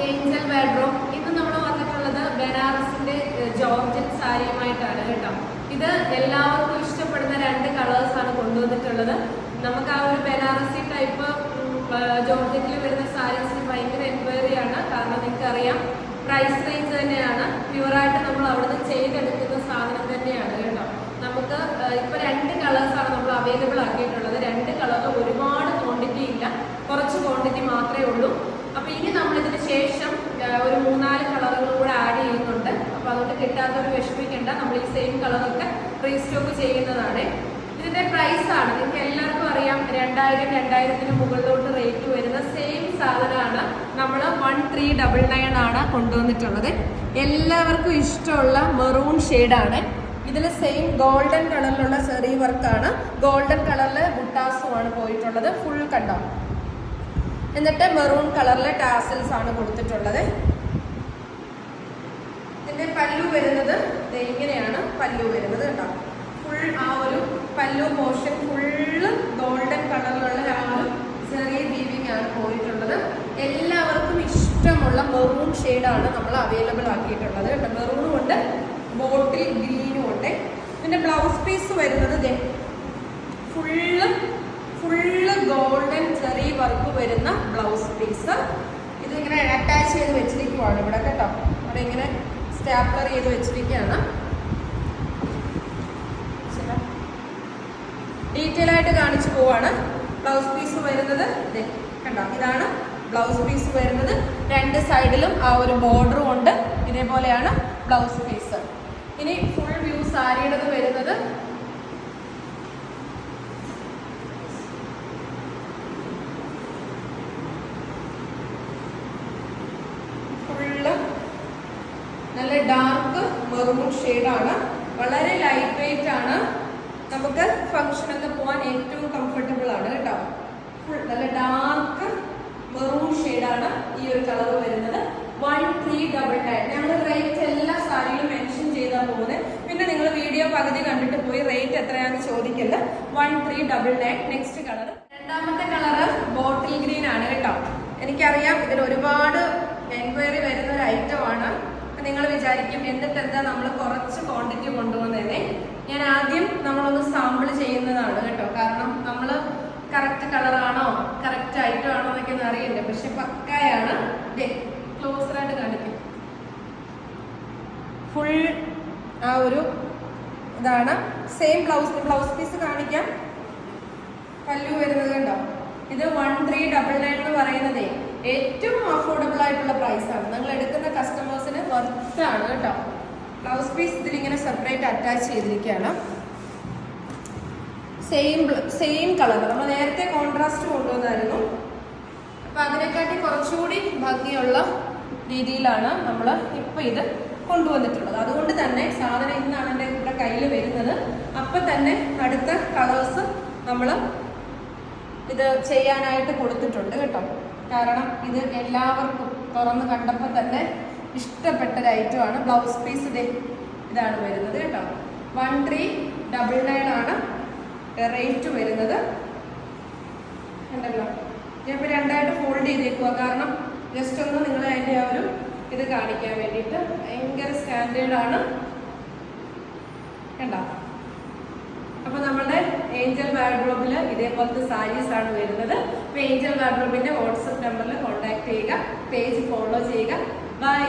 Angel wardrobe. ഇന്ന് നമ്മൾ വന്നിട്ടുള്ളത് ബനാറസിന്റെ ജോർജറ്റ് സാരിയുമായിട്ടാണ് കേട്ടോ. ഇത് എല്ലാവർക്കും ഇഷ്ടപ്പെടുന്ന 2 കളേഴ്സാണ് കൊണ്ടുവന്നിട്ടുള്ളത്. നമുക്ക് ആ ഒരു ബനാറസി ടൈപ്പ് ജോർജറ്റിൽ വരുന്ന സാരീസിന് ഭയങ്കര എൻക്വയറിയാണ്. കാരണം നിങ്ങൾക്ക് അറിയാം പ്രൈസ് റേഞ്ച് തന്നെയാണ്. പ്യുവറായിട്ട് നമ്മൾ അവിടുന്ന് ചെയ്തെടുക്കുന്ന സാധനം തന്നെയാണ് കേട്ടോ. നമുക്ക് ഇപ്പൊ 2 കളേഴ്സാണ് നമ്മൾ അവൈലബിൾ ആക്കിയിട്ടുള്ളത്. 2 കളറിൽ ഒരുപാട് ക്വാണ്ടിറ്റി ഇല്ല, കുറച്ച് ക്വാണ്ടിറ്റി മാത്രമേ ഉള്ളൂ. അപ്പൊ ഇനി നമ്മൾ ഇതിന് ശേഷം ഒരു 3-4 കളറുകൾ കൂടെ ആഡ് ചെയ്യുന്നുണ്ട്. അപ്പൊ അതുകൊണ്ട് കിട്ടാത്തവർ വിഷമിക്കേണ്ട, നമ്മൾ ഈ സെയിം കളറൊക്കെ റീസ്റ്റോക്ക് ചെയ്യുന്നതാണ്. ഇതിന്റെ പ്രൈസ് ആണ് നിങ്ങൾക്ക് എല്ലാവർക്കും അറിയാം, 2000-2000 മുകളിലോട്ട് റേറ്റ് വരുന്ന സെയിം സാധനമാണ് നമ്മൾ 1399 ആണ് കൊണ്ടുവന്നിട്ടുള്ളത്. എല്ലാവർക്കും ഇഷ്ടമുള്ള മെറൂൺ ഷെയ്ഡാണ്. ഇതിൽ സെയിം ഗോൾഡൻ കളറിലുള്ള സെറി വർക്കാണ്. ഗോൾഡൻ കളറിൽ ബുട്ടാസുമാണ് പോയിട്ടുള്ളത്. ഫുൾ കണ്ടോ. എന്നിട്ട് മെറൂൺ കളറിലെ ടാസൽസ് ആണ് കൊടുത്തിട്ടുള്ളത്. ഇതിന്റെ പല്ലു വരുന്നത് ഇങ്ങനെയാണ് പല്ലു വരുന്നത് കേട്ടോ. ഫുൾ ആ ഒരു പല്ലു പോർഷൻ ഫുള്ള് ഗോൾഡൻ കളറിലുള്ള ആ ഒരു ചെറിയ വീവിംഗ് ആണ് പോയിട്ടുള്ളത്. എല്ലാവർക്കും ഇഷ്ടമുള്ള മെറൂൺ ഷെയ്ഡാണ് നമ്മൾ അവൈലബിൾ ആക്കിയിട്ടുള്ളത് കേട്ടോ. മെറൂണും ഉണ്ട്, ബോട്ടിൽ ഗ്രീനും ഉണ്ട്. ഇതിന്റെ ബ്ലൗസ് പീസ് വരുന്നത് ഫുള്ള് ഗോൾഡൻ ചെറിയ വർക്ക് വരുന്ന ബ്ലൗസ് പീസ്. ഇതിങ്ങനെ അറ്റാച്ച് ചെയ്ത് വെച്ചിരിക്കുവാണ് ഇവിടെ കേട്ടോ. അവിടെ ഇങ്ങനെ സ്റ്റാപ്ലർ ചെയ്ത് വെച്ചിരിക്കുകയാണ്. ഡീറ്റെയിൽ ആയിട്ട് കാണിച്ചു പോവാണ്. ബ്ലൗസ് പീസ് വരുന്നത് കണ്ടോ, ഇതാണ് ബ്ലൗസ് പീസ് വരുന്നത്. 2 സൈഡിലും ആ ഒരു ബോർഡറും ഉണ്ട്. ഇതേപോലെയാണ് ബ്ലൗസ് പീസ്. ഇനി ഫുൾ വ്യൂ സാരിയുടെ വരുന്നത് നല്ല ഡാർക്ക് മെറൂൺ ഷെയ്ഡാണ്. വളരെ ലൈറ്റ് വെയിറ്റ് ആണ്. നമുക്ക് ഫംഗ്ഷനൊക്കെ പോകാൻ ഏറ്റവും കംഫർട്ടബിൾ ആണ് കേട്ടോ. ഫുൾ നല്ല ഡാർക്ക് മെറൂൺ ഷെയ്ഡാണ് ഈ ഒരു കളർ വരുന്നത്. 1399. ഞങ്ങൾ റേറ്റ് എല്ലാ സാരിയിലും മെൻഷൻ ചെയ്താൽ പോകുന്നത്. പിന്നെ നിങ്ങൾ വീഡിയോ പകുതി കണ്ടിട്ട് പോയി റേറ്റ് എത്രയാണെന്ന് ചോദിക്കല്ല. 1399. നെക്സ്റ്റ് കളർ, രണ്ടാമത്തെ കളറ് ബോട്ടിൽ ഗ്രീൻ ആണ് കേട്ടോ. എനിക്കറിയാം ഇതിൽ ഒരുപാട് എൻക്വയറി വരുന്ന ഒരു ഐറ്റമാണ്. നിങ്ങൾ വിചാരിക്കും എന്നിട്ട് എന്താ നമ്മൾ കുറച്ച് ക്വാണ്ടിറ്റി കൊണ്ടുപോകുന്നതന്നെ. ഞാൻ ആദ്യം നമ്മളൊന്ന് സാമ്പിൾ ചെയ്യുന്നതാണ് കേട്ടോ. കാരണം നമ്മൾ കറക്റ്റ് കളറാണോ കറക്റ്റ് ഐറ്റം ആണോ എന്നൊക്കെ ഒന്ന് അറിയില്ല. പക്ഷെ പക്കായാണ്. ക്ലോസറായിട്ട് കാണിക്കും. ഫുൾ ആ ഒരു ഇതാണ്. സെയിം ബ്ലൗസ് പീസ് കാണിക്കാം. പല്ലു വരുന്നത് കണ്ടോ. ഇത് 1399 എന്ന് പറയുന്നതേ ഏറ്റവും അഫോർഡബിൾ ആയിട്ടുള്ള പ്രൈസാണ്. നിങ്ങൾ എടുക്കുന്ന കസ്റ്റമേഴ്സിന് വർത്താണ് കേട്ടോ. ബ്ലൗസ് പീസ് ഇതിലിങ്ങനെ സെപ്പറേറ്റ് അറ്റാച്ച് ചെയ്തിരിക്കുകയാണ്. സെയിം കളർ നമ്മൾ നേരത്തെ കോൺട്രാസ്റ്റ് കൊണ്ടുവന്നായിരുന്നു. അപ്പൊ അതിനെക്കാട്ടി കുറച്ചുകൂടി ഭംഗിയുള്ള രീതിയിലാണ് നമ്മൾ ഇപ്പൊ ഇത് കൊണ്ടുവന്നിട്ടുള്ളത്. അതുകൊണ്ട് തന്നെ സാധനം ഇന്നാണ് എൻ്റെ ഇവിടെ കയ്യിൽ വരുന്നത്. അപ്പൊ തന്നെ അടുത്ത കളേഴ്സ് നമ്മൾ ഇത് ചെയ്യാനായിട്ട് കൊടുത്തിട്ടുണ്ട് കേട്ടോ. കാരണം ഇത് എല്ലാവർക്കും തുറന്ന് കണ്ടപ്പോൾ തന്നെ ഇഷ്ടപ്പെട്ട ഒരു ഐറ്റമാണ്. ബ്ലൗസ് പീസ് ഇതാണ് വരുന്നത് കേട്ടോ. 1399 ആണ് റേറ്റ് വരുന്നത്. ഉണ്ടല്ലോ, ഞാൻ ഇപ്പോൾ 2ആയിട്ട് ഫോൾഡ് ചെയ്തേക്കുക. കാരണം ജസ്റ്റ് ഒന്ന് നിങ്ങൾ അതിൻ്റെ ആ ഒരു ഇത് കാണിക്കാൻ വേണ്ടിയിട്ട്. ഭയങ്കര സ്റ്റാൻഡേർഡാണ് കണ്ടോ. അപ്പൊ നമ്മുടെ ഏഞ്ചൽ വാർഡ്രോബിൽ ഇതേപോലത്തെ സാരീസ് ആണ് വരുന്നത്. അപ്പൊ ഏഞ്ചൽ വാർഡ്രോബിന്റെ വാട്സപ്പ് നമ്പറിൽ കോൺടാക്ട് ചെയ്യുക, പേജ് ഫോളോ ചെയ്യുക. ബൈ.